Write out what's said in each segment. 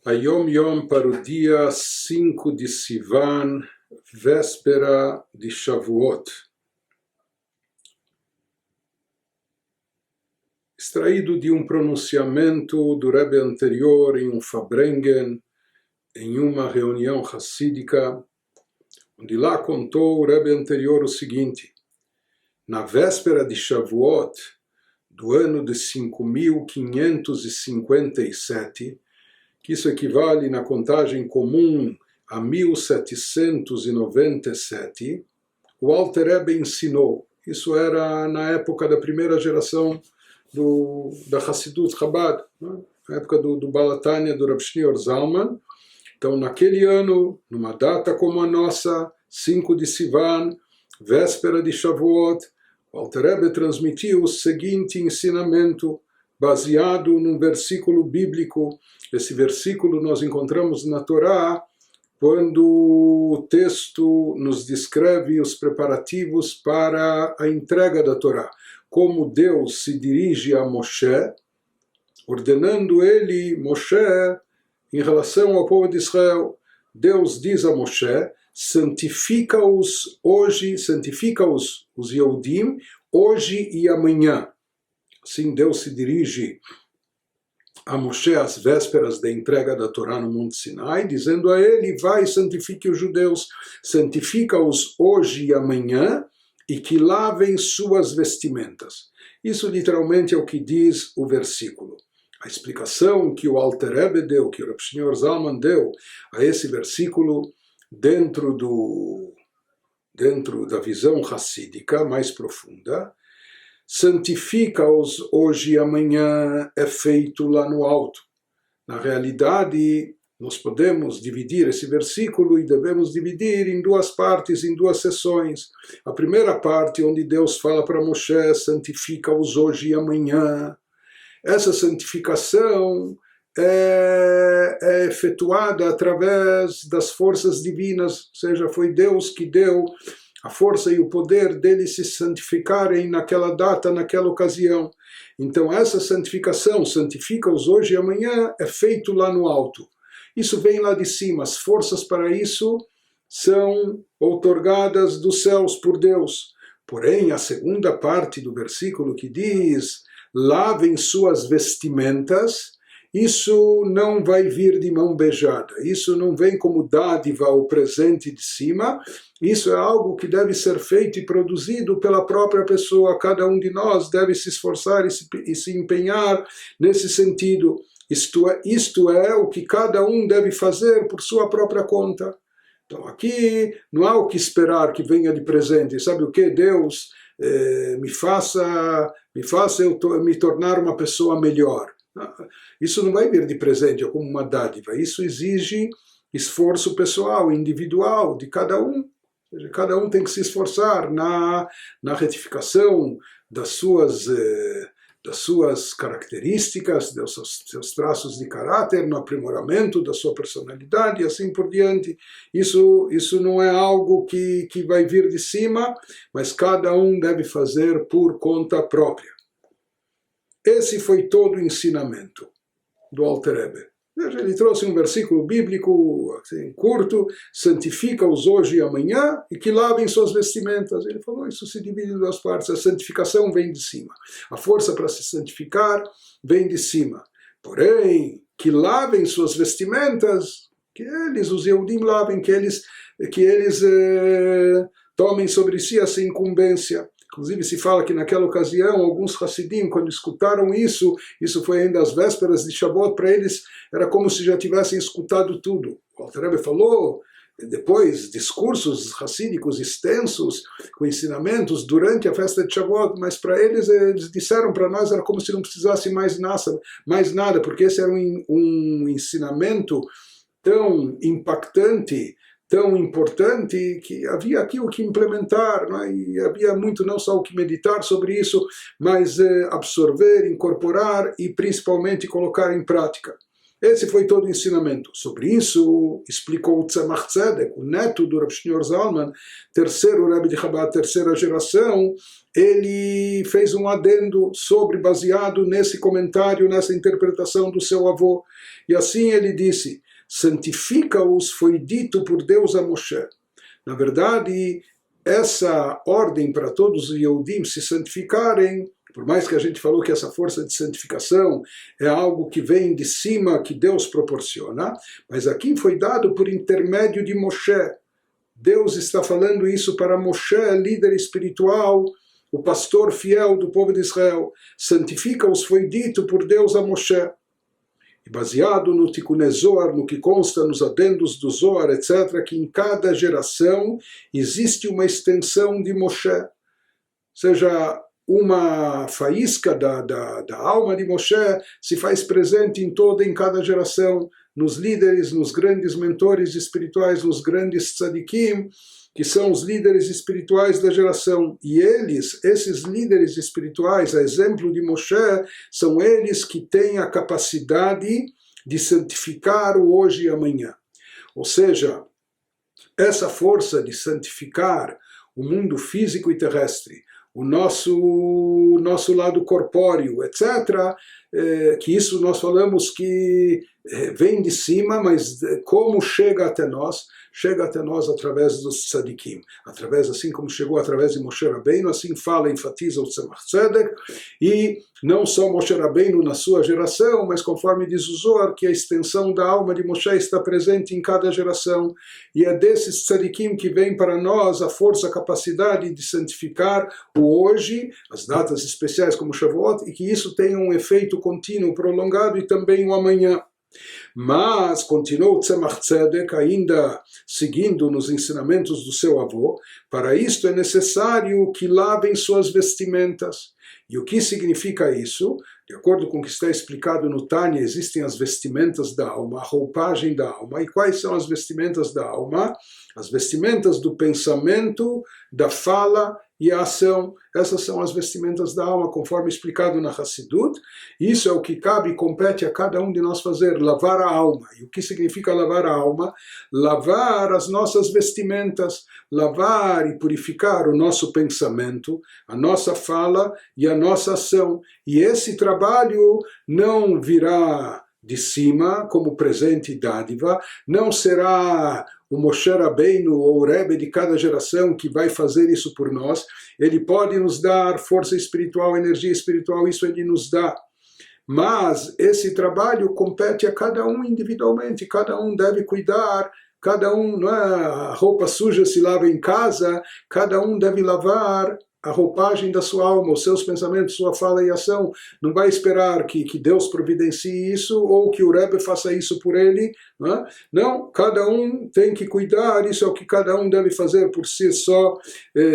a Yom Yom para o dia 5 de Sivan, véspera de Shavuot. Extraído de um pronunciamento do Rebbe anterior em um Fabrengen, em uma reunião hassídica, onde lá contou o Rebbe anterior o seguinte: na véspera de Shavuot, do ano de 5.557, que isso equivale na contagem comum a 1797, o Alter Rebbe ensinou. Isso era na época da primeira geração da Hassidut Chabad, né? Na época do Balatanya, do Rav Shneur Zalman. Então, naquele ano, numa data como a nossa, 5 de Sivan, véspera de Shavuot, o Alter Rebbe transmitiu o seguinte ensinamento, baseado num versículo bíblico. Esse versículo nós encontramos na Torá, quando o texto nos descreve os preparativos para a entrega da Torá. Como Deus se dirige a Moshe, ordenando ele, Moshe, em relação ao povo de Israel. Deus diz a Moshe: santifica-os hoje, santifica-os, os Yehudim, hoje e amanhã. Assim Deus se dirige a Moshe às vésperas da entrega da Torá no Monte Sinai, dizendo a ele: vai, santifique os judeus, santifica-os hoje e amanhã, e que lavem suas vestimentas. Isso literalmente é o que diz o versículo. A explicação que o Alter Rebbe deu, que o Rav Shneur Zalman deu a esse versículo, dentro da visão hassídica mais profunda, santifica-os hoje e amanhã é feito lá no alto. Na realidade, nós podemos dividir esse versículo e devemos dividir em duas partes, em duas seções. A primeira parte, onde Deus fala para Moshe: santifica-os hoje e amanhã. Essa santificação é efetuada através das forças divinas, ou seja, foi Deus que deu a força e o poder deles se santificarem naquela data, naquela ocasião. Então essa santificação, santifica-os hoje e amanhã, é feito lá no alto. Isso vem lá de cima, as forças para isso são outorgadas dos céus por Deus. Porém, a segunda parte do versículo que diz: lavem suas vestimentas, isso não vai vir de mão beijada, isso não vem como dádiva ou presente de cima, isso é algo que deve ser feito e produzido pela própria pessoa. Cada um de nós deve se esforçar e se empenhar nesse sentido. Isto é o que cada um deve fazer por sua própria conta. Então aqui não há o que esperar que venha de presente. Sabe o que? Deus me faça eu me tornar uma pessoa melhor. Isso não vai vir de presente ou como uma dádiva. Isso exige esforço pessoal, individual, de cada um. Cada um tem que se esforçar na retificação das suas características, dos seus traços de caráter, no aprimoramento da sua personalidade e assim por diante. Isso não é algo que vai vir de cima, mas cada um deve fazer por conta própria. Esse foi todo o ensinamento do Alter Rebbe. Ele trouxe um versículo bíblico assim, curto: santifica-os hoje e amanhã e que lavem suas vestimentas. Ele falou: isso se divide em duas partes. A santificação vem de cima, a força para se santificar vem de cima. Porém, que lavem suas vestimentas, que eles, os Yehudim, lavem, que eles tomem sobre si essa incumbência. Inclusive se fala que naquela ocasião alguns Hassidim, quando escutaram isso foi ainda às vésperas de Shavuot, para eles era como se já tivessem escutado tudo. O Alter Rebbe falou depois discursos hassídicos extensos, com ensinamentos durante a festa de Shavuot, mas para eles disseram para nós, era como se não precisasse mais nada, porque esse era um ensinamento tão impactante, tão importante, que havia aqui o que implementar, não é? E havia muito não só o que meditar sobre isso, mas absorver, incorporar e principalmente colocar em prática. Esse foi todo o ensinamento. Sobre isso, explicou o Tzemach Tzedek, o neto do Rav Shneur Zalman, terceiro Rebbe de Chabad, terceira geração. Ele fez um adendo baseado nesse comentário, nessa interpretação do seu avô. E assim ele disse: santifica-os foi dito por Deus a Moshe. Na verdade, essa ordem para todos os Yehudim se santificarem, por mais que a gente falou que essa força de santificação é algo que vem de cima, que Deus proporciona, mas aqui foi dado por intermédio de Moshe. Deus está falando isso para Moshe, líder espiritual, o pastor fiel do povo de Israel. Santifica-os foi dito por Deus a Moshe. E baseado no Tikkun Zohar, no que consta nos adendos do Zohar, etc., que em cada geração existe uma extensão de Moshe. Ou seja, uma faísca da alma de Moshe se faz presente em cada geração, nos líderes, nos grandes mentores espirituais, nos grandes tzadikim, que são os líderes espirituais da geração. E esses líderes espirituais, a exemplo de Moshe, são eles que têm a capacidade de santificar o hoje e amanhã. Ou seja, essa força de santificar o mundo físico e terrestre, o nosso lado corpóreo, etc., que isso nós falamos que vem de cima, mas como chega até nós? Chega até nós através dos tzadikim, através, assim como chegou através de Moshe Rabbeinu, assim fala, enfatiza o Tzemach Tzedek, e não só Moshe Rabbeinu na sua geração, mas conforme diz o Zohar, que a extensão da alma de Moshe está presente em cada geração, e é desses tzadikim que vem para nós a força, a capacidade de santificar o hoje, as datas especiais como Shavuot, e que isso tenha um efeito contínuo, prolongado, e também o amanhã. Mas, continuou Tzemach Tzedek, ainda seguindo nos ensinamentos do seu avô, para isto é necessário que lavem suas vestimentas. E o que significa isso? De acordo com o que está explicado no Tânia, existem as vestimentas da alma, a roupagem da alma. E quais são as vestimentas da alma? As vestimentas do pensamento, da fala e a ação. Essas são as vestimentas da alma, conforme explicado na Hassidut. Isso é o que cabe e compete a cada um de nós fazer, lavar a alma. E o que significa lavar a alma? Lavar as nossas vestimentas, lavar e purificar o nosso pensamento, a nossa fala e a nossa ação. E esse trabalho não virá de cima, como presente e dádiva, não será o Moshe Rabbeinu ou o Rebbe de cada geração que vai fazer isso por nós. Ele pode nos dar força espiritual, energia espiritual, isso ele nos dá. Mas esse trabalho compete a cada um individualmente, cada um deve cuidar, cada um, não é, a roupa suja se lava em casa, cada um deve lavar a roupagem da sua alma, os seus pensamentos, sua fala e ação. Não vai esperar que Deus providencie isso ou que o Rebbe faça isso por ele. Não, cada um tem que cuidar, isso é o que cada um deve fazer por si só,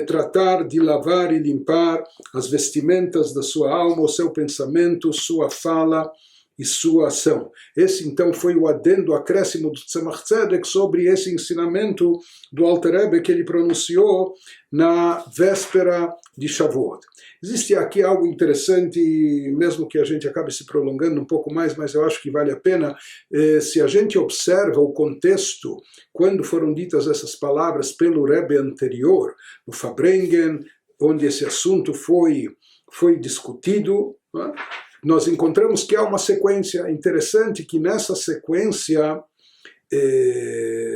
tratar de lavar e limpar as vestimentas da sua alma, o seu pensamento, sua fala e sua ação. Esse então foi o adendo, o acréscimo do Tzemach Tzedek sobre esse ensinamento do Alter Rebbe que ele pronunciou na véspera de Shavuot. Existe aqui algo interessante, mesmo que a gente acabe se prolongando um pouco mais, mas eu acho que vale a pena, se a gente observa o contexto, quando foram ditas essas palavras pelo Rebbe anterior, no Fabrengen, onde esse assunto foi discutido, não é? Nós encontramos que há uma sequência interessante, que nessa sequência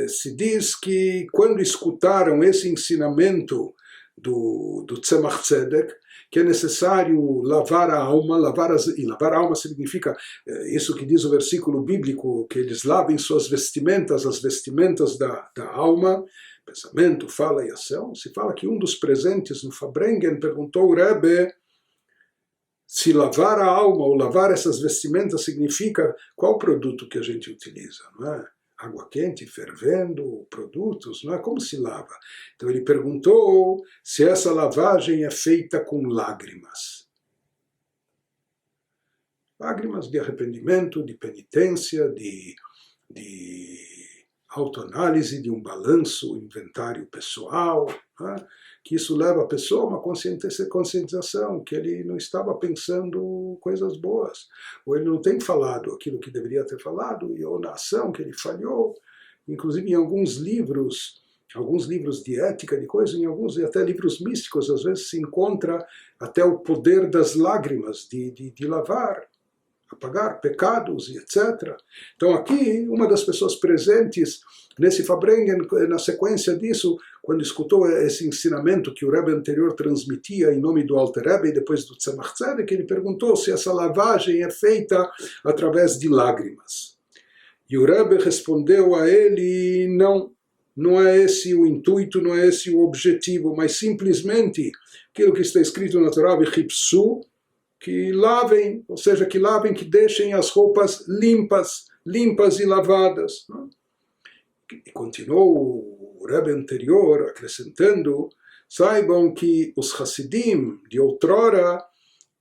se diz que quando escutaram esse ensinamento do Tzemach Tzedek, que é necessário lavar a alma, lavar a alma significa isso que diz o versículo bíblico, que eles lavem suas vestimentas, as vestimentas da alma, pensamento, fala e ação. Se fala que um dos presentes no Fabrengen perguntou ao Rebbe se lavar a alma ou lavar essas vestimentas significa qual produto que a gente utiliza, não é? Água quente, fervendo, produtos, não é? Como se lava? Então ele perguntou se essa lavagem é feita com lágrimas. Lágrimas de arrependimento, de penitência, de autoanálise, de um balanço, inventário pessoal, né? Que isso leva a pessoa a uma conscientização, que ele não estava pensando coisas boas, ou ele não tem falado aquilo que deveria ter falado, ou na ação que ele falhou. Inclusive em alguns livros de ética, de coisa, em alguns até livros místicos, às vezes se encontra até o poder das lágrimas, de lavar, apagar pecados e etc. Então aqui, uma das pessoas presentes nesse Fabrengen, na sequência disso, quando escutou esse ensinamento que o Rebbe anterior transmitia em nome do Alter Rebbe e depois do Tzemach Tzedek, ele perguntou se essa lavagem é feita através de lágrimas. E o Rebbe respondeu a ele, não é esse o intuito, não é esse o objetivo, mas simplesmente aquilo que está escrito na Torá, V'chipsu, que lavem, ou seja, que deixem as roupas limpas e lavadas. E continuou o Rebbe anterior acrescentando, saibam que os Hassidim de outrora,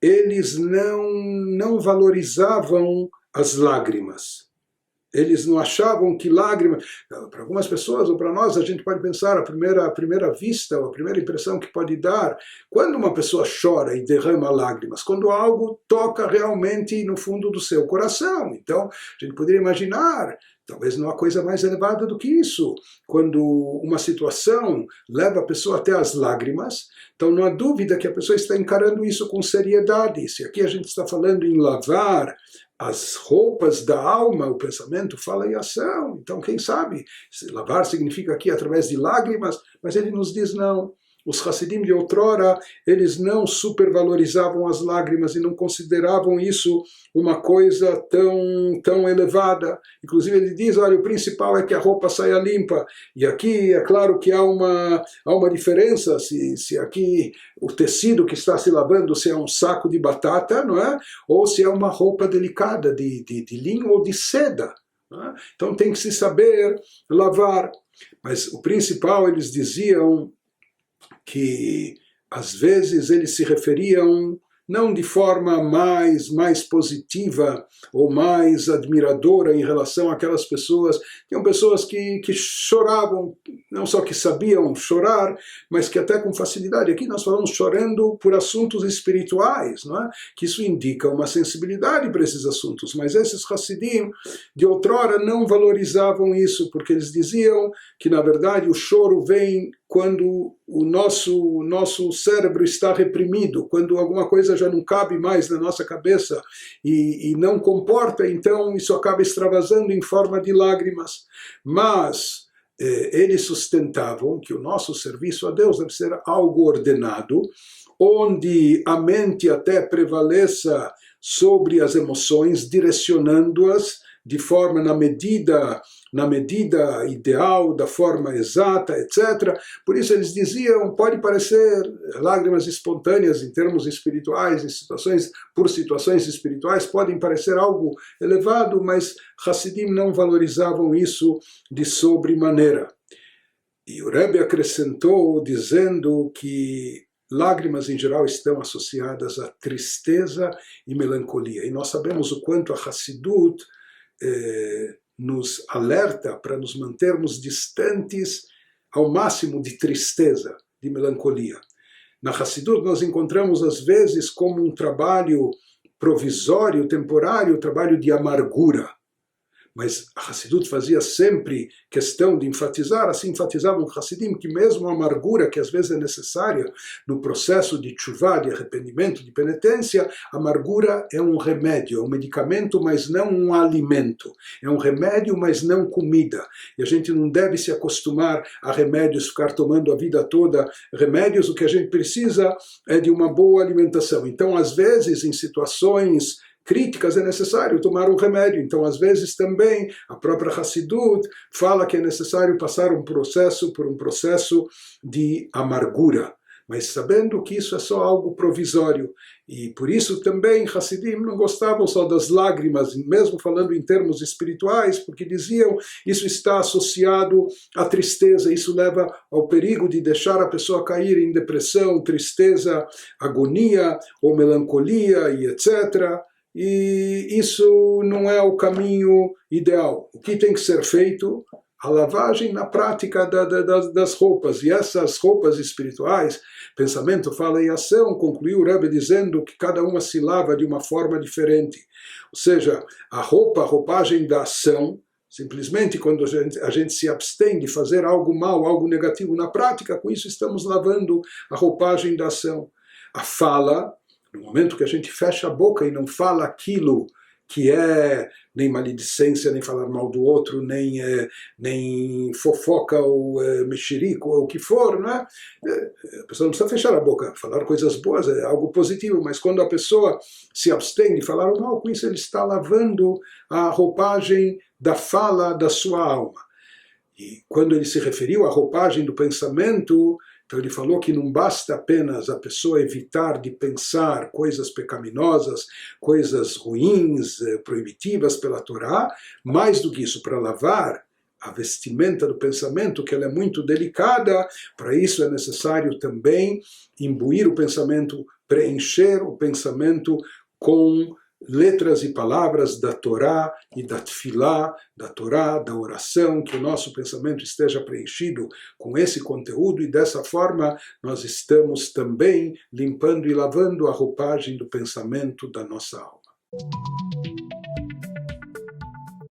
eles não valorizavam as lágrimas. Eles não achavam que lágrimas... Para algumas pessoas, ou para nós, a gente pode pensar, a primeira vista, ou a primeira impressão que pode dar, quando uma pessoa chora e derrama lágrimas, quando algo toca realmente no fundo do seu coração. Então, a gente poderia imaginar, talvez não há coisa mais elevada do que isso, quando uma situação leva a pessoa até as lágrimas, então não há dúvida que a pessoa está encarando isso com seriedade. Se aqui a gente está falando em lavar as roupas da alma, o pensamento fala em ação. Então, quem sabe, lavar significa aqui através de lágrimas, mas ele nos diz não. Os Hassidim de outrora, eles não supervalorizavam as lágrimas e não consideravam isso uma coisa tão elevada. Inclusive ele diz, olha, o principal é que a roupa saia limpa. E aqui é claro que há uma diferença, se aqui o tecido que está se lavando, se é um saco de batata, não é? Ou se é uma roupa delicada de linho ou de seda. Não é? Então tem que se saber lavar. Mas o principal, eles diziam que às vezes eles se referiam não de forma mais positiva ou mais admiradora em relação àquelas pessoas. Tinham pessoas que choravam, não só que sabiam chorar, mas que até com facilidade. Aqui nós falamos chorando por assuntos espirituais, não é? Que isso indica uma sensibilidade para esses assuntos. Mas esses Hassidim de outrora não valorizavam isso, porque eles diziam que na verdade o choro vem quando o nosso cérebro está reprimido, quando alguma coisa já não cabe mais na nossa cabeça e não comporta, então isso acaba extravasando em forma de lágrimas. Mas eles sustentavam que o nosso serviço a Deus deve ser algo ordenado, onde a mente até prevaleça sobre as emoções, direcionando-as de forma na medida ideal, da forma exata, etc. Por isso eles diziam, pode parecer lágrimas espontâneas em termos espirituais, por situações espirituais, podem parecer algo elevado, mas Hassidim não valorizavam isso de sobremaneira. E o Rebbe acrescentou dizendo que lágrimas em geral estão associadas a tristeza e melancolia. E nós sabemos o quanto a Hassidut nos alerta para nos mantermos distantes ao máximo de tristeza, de melancolia. Na Hassidut nós encontramos às vezes como um trabalho provisório, temporário, trabalho de amargura. Mas a Hassidut fazia sempre questão de enfatizar, assim enfatizavam os Hassidim, que mesmo a amargura, que às vezes é necessária no processo de tshuvá, de arrependimento, de penitência, a amargura é um remédio, é um medicamento, mas não um alimento. É um remédio, mas não comida. E a gente não deve se acostumar a remédios, ficar tomando a vida toda remédios. O que a gente precisa é de uma boa alimentação. Então, às vezes, em situações críticas é necessário tomar um remédio. Então, às vezes também, a própria Hassidut fala que é necessário passar por um processo de amargura, mas sabendo que isso é só algo provisório. E por isso também Hassidim não gostavam só das lágrimas, mesmo falando em termos espirituais, porque diziam isso está associado à tristeza, isso leva ao perigo de deixar a pessoa cair em depressão, tristeza, agonia ou melancolia e etc., e isso não é o caminho ideal. O que tem que ser feito? a lavagem na prática das roupas. E essas roupas espirituais, pensamento, fala e ação, concluiu o Rebbe dizendo que cada uma se lava de uma forma diferente. Ou seja, a roupagem da ação, simplesmente quando a gente se abstém de fazer algo mal, algo negativo na prática, com isso estamos lavando a roupagem da ação. A fala, no momento que a gente fecha a boca e não fala aquilo que é nem maledicência, nem falar mal do outro, nem fofoca ou mexerico, ou o que for, né? A pessoa não precisa fechar a boca, falar coisas boas é algo positivo, mas quando a pessoa se abstém de falar o mal, com isso ele está lavando a roupagem da fala da sua alma. E quando ele se referiu à roupagem do pensamento, então ele falou que não basta apenas a pessoa evitar de pensar coisas pecaminosas, coisas ruins, proibitivas pela Torá, mais do que isso, para lavar a vestimenta do pensamento, que ela é muito delicada, para isso é necessário também imbuir o pensamento, preencher o pensamento com letras e palavras da Torá e da Tfilá, da Torá, da oração, que o nosso pensamento esteja preenchido com esse conteúdo, e dessa forma nós estamos também limpando e lavando a roupagem do pensamento da nossa alma.